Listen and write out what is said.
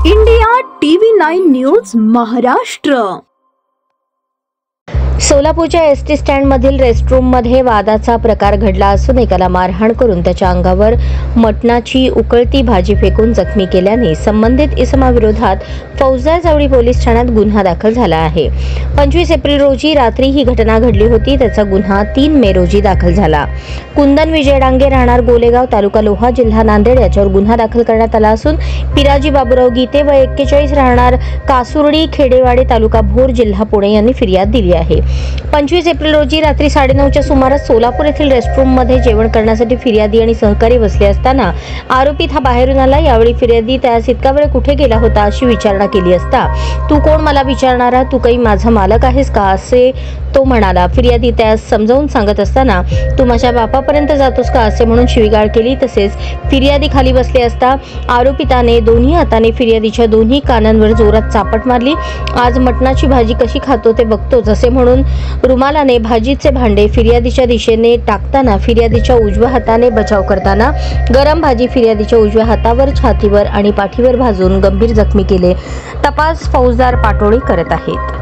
India TV 9 news Maharashtra. सोलापूरच्या ST stand मधील restroom मध्ये वादाचा प्रकार घडला असून एकाला मारहाण करून त्याच्या अंगावर मटणाची उकळती भाजी फेकून जखमी केल्याने संबंधित इसमाविरोधात फौजदार जावळी पोलीस ठाण्यात गुन्हा दाखल झाला आहे। 25 एप्रिल रोजी रात्री ही घटना घडली होती। त्याचा गुन्हा 3 मे रोजी दाखल झाला। कुंदन विजय डांगे राहणार गोलेगाव तालुका लोहा जिल्हा नांदेड याच्यावर गुन्हा दाखल करण्यात आला असून पिराजी बाबूराव गीते व 41 राहणार कासुर्डी खेडेवाडे तालुका भोर जिल्हा पुणे यांनी फिर्याद दिली आहे। 25 एप्रिल रोजी रात्री 9:30च्या सुमारास सोलापूर येथील रेस्टरूम मध्ये जेवण करण्यासाठी फिर्यादी आणि सहकारी बसले असताना आरोपीत हा बाहेरून आला। यावेळी फिर्यादी त्यास इतका वेळ कुठे गेला होता अशी विचारणा केली असता तू कोण मला विचारणारा, तू काही माझा मालक आहेस का असे तो म्हणाला। फिर्यादी त्यास समजावून सांगत असताना तू माझ्या बापापर्यंत जातोस का असे म्हणून शिवीगाळ केली। तसेच फिर्यादी खाली बसले असता आरोपिताने दोन्ही हाताने फिर्यादीच्या दोन्ही कानांवर जोरात चापट मारली। आज मटणाची भाजी कशी खातो ते बघतोच असे म्हणून रुमालाने भाजीचे भांडे फिर्यादीच्या दिशेने टाकताना फिर्यादीच्या उजव्या हाताने बचाव करताना गरम भाजी फिर्यादीच्या उजव्या हातावर, छातीवर आणि पाठीवर भाजून गंभीर जखमी केले। तपास फौजदार पाटोळे करत आहेत।